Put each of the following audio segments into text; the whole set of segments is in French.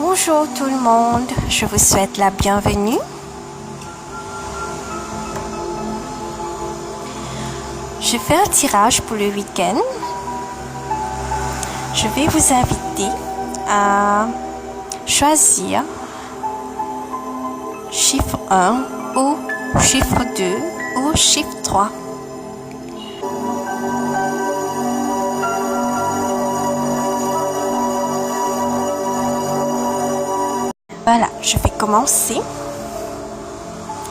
Bonjour tout le monde, je vous souhaite la bienvenue. Je fais un tirage pour le week-end. Je vais vous inviter à choisir chiffre 1 ou chiffre 2 ou chiffre 3. Voilà, je vais commencer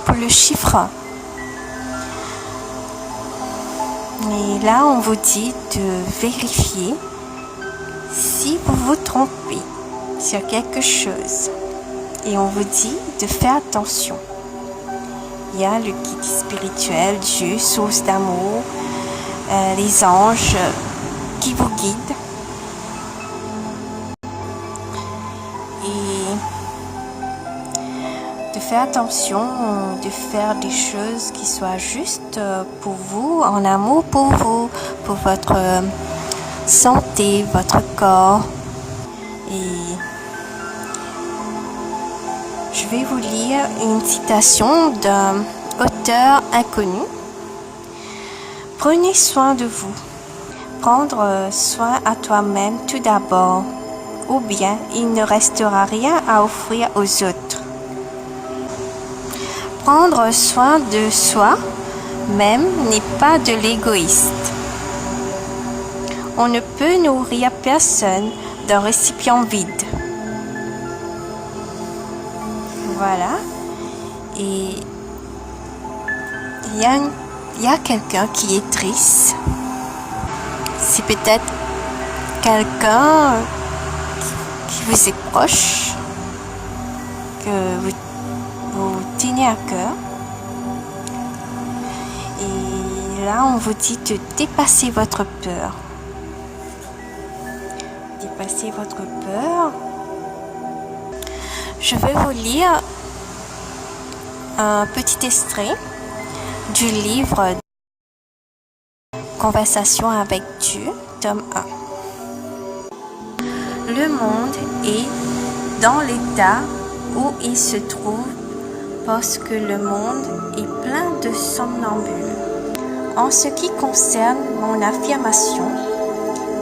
pour le chiffre 1. Et là, on vous dit de vérifier si vous vous trompez sur quelque chose. Et on vous dit de faire attention. Il y a le guide spirituel, Dieu, source d'amour, les anges qui vous guident. Et de faire attention, de faire des choses qui soient justes pour vous, en amour pour vous, pour votre santé, votre corps. Et je vais vous lire une citation d'un auteur inconnu. Prenez soin de vous. Prendre soin à toi-même tout d'abord, ou bien il ne restera rien à offrir aux autres. Prendre soin de soi-même n'est pas de l'égoïste. On ne peut nourrir personne d'un récipient vide. Voilà. Et il y a quelqu'un qui est triste. C'est peut-être quelqu'un qui vous est proche, que vous tenez à cœur. Et là, on vous dit de dépasser votre peur. Dépasser votre peur. Je vais vous lire un petit extrait du livre Conversation avec Dieu, tome 1. Le monde est dans l'état où il se trouve parce que le monde est plein de somnambules. En ce qui concerne mon affirmation,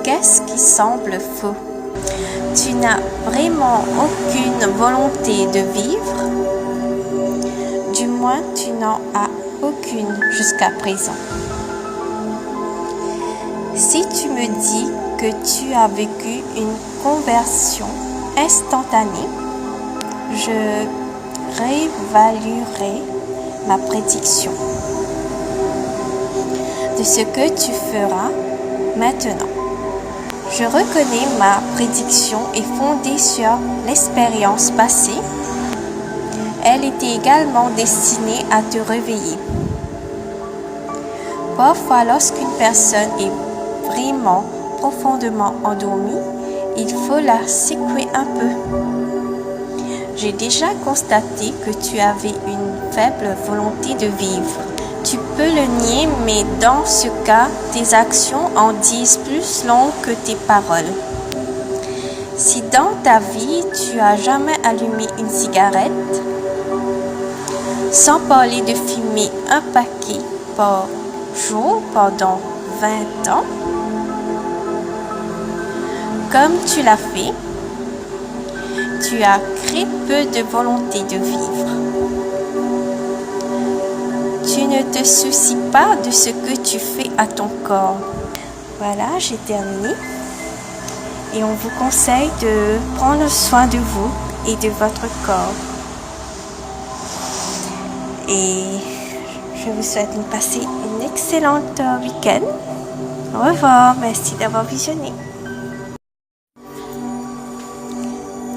qu'est-ce qui semble faux? Tu n'as vraiment aucune volonté de vivre? Du moins, tu n'en as aucune jusqu'à présent. Si tu me dis que tu as vécu une conversion instantanée, je réévaluerai ma prédiction de ce que tu feras maintenant. Je reconnais ma prédiction est fondée sur l'expérience passée. Elle était également destinée à te réveiller. Parfois, lorsqu'une personne est vraiment profondément endormie, il faut la secouer un peu. J'ai déjà constaté que tu avais une faible volonté de vivre. Tu peux le nier, mais dans ce cas, tes actions en disent plus long que tes paroles. Si dans ta vie, tu as jamais allumé une cigarette, sans parler de fumer un paquet par jour pendant 20 ans, comme tu l'as fait, tu as très peu de volonté de vivre. Tu ne te soucies pas de ce que tu fais à ton corps. Voilà, j'ai terminé. Et on vous conseille de prendre soin de vous et de votre corps. Et je vous souhaite de passer une excellente week-end. Au revoir, merci d'avoir visionné.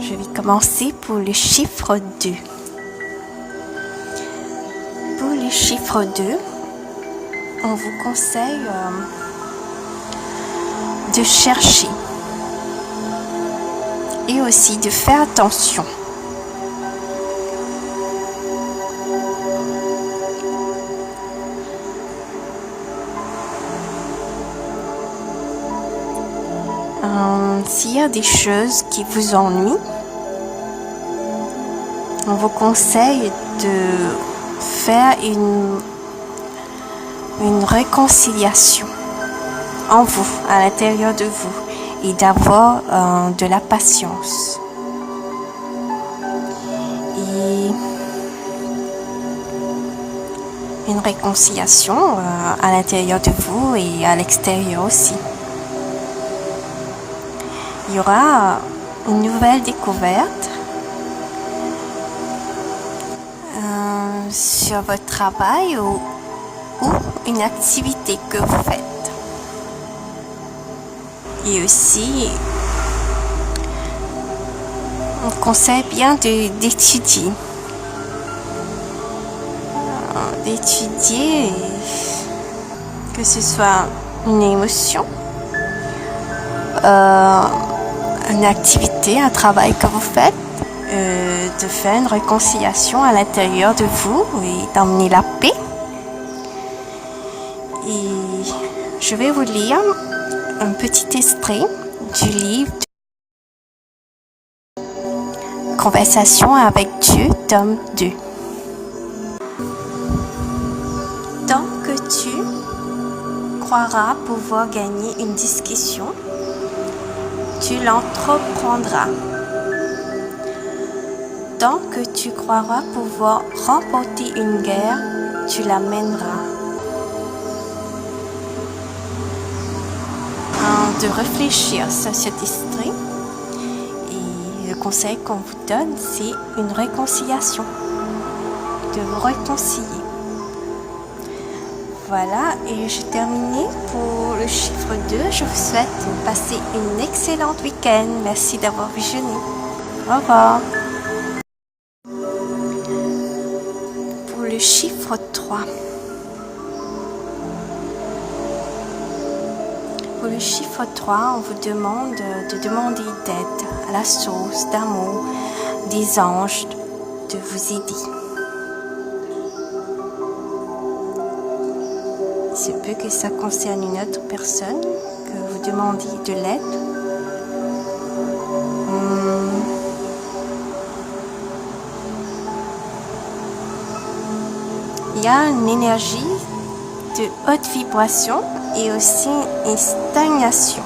Je vais commencer pour le chiffre 2. Pour le chiffre 2, on vous conseille de chercher et aussi de faire attention. S'il y a des choses qui vous ennuient, on vous conseille de faire une réconciliation en vous, à l'intérieur de vous, et d'avoir de la patience. Et une réconciliation à l'intérieur de vous et à l'extérieur aussi. Il y aura une nouvelle découverte sur votre travail ou une activité que vous faites. Et aussi, on conseille bien d'étudier. D'étudier, que ce soit une émotion, une activité, un travail que vous faites, de faire une réconciliation à l'intérieur de vous et d'emmener la paix. Et je vais vous lire un petit extrait du livre Conversation avec Dieu, tome 2. Tant que tu croiras pouvoir gagner une discussion, tu l'entreprendras. Tant que tu croiras pouvoir remporter une guerre, tu la mèneras. De réfléchir sur cet extrait, et le conseil qu'on vous donne, c'est une réconciliation, de vous réconcilier. Voilà, et j'ai terminé pour le chiffre 2. Je vous souhaite de passer une excellente week-end. Merci d'avoir visionné. Au revoir. Pour le chiffre 3. Pour le chiffre 3, on vous demande de demander d'aide à la source d'amour des anges de vous aider. Il se peut que ça concerne une autre personne, que vous demandiez de l'aide. Il y a une énergie de haute vibration et aussi une stagnation.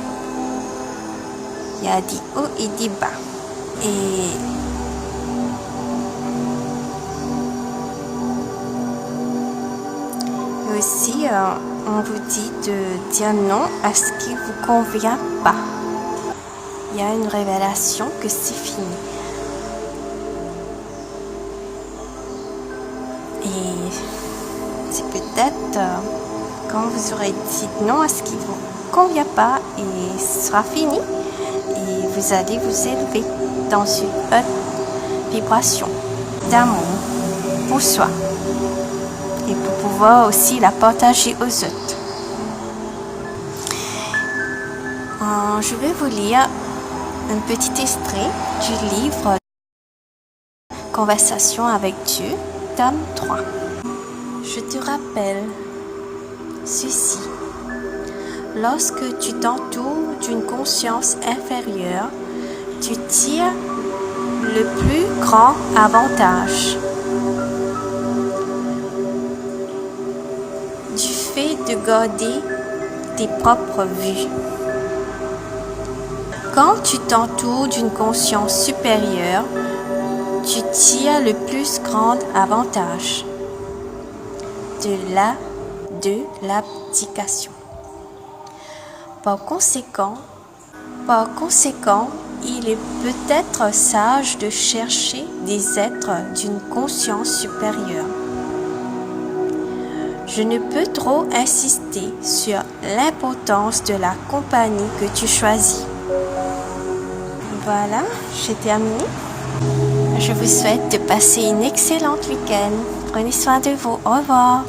Il y a des hauts et des bas. Et aussi, on vous dit de dire non à ce qui ne vous convient pas. Il y a une révélation que c'est fini. Et c'est peut-être quand vous aurez dit non à ce qui ne vous convient pas, et ce sera fini. Et vous allez vous élever dans une haute vibration d'amour pour soi. Et pour pouvoir aussi la partager aux autres. Je vais vous lire un petit extrait du livre Conversation avec Dieu, tome 3. Je te rappelle ceci. Lorsque tu t'entoures d'une conscience inférieure, tu tires le plus grand avantage. Du fait de garder tes propres vues. Quand tu t'entoures d'une conscience supérieure, tu tires le plus grand avantage de l'abdication. Par conséquent, il est peut-être sage de chercher des êtres d'une conscience supérieure. Je ne peux trop insister sur l'importance de la compagnie que tu choisis. Voilà, j'ai terminé. Je vous souhaite de passer une excellente week-end. Prenez soin de vous. Au revoir.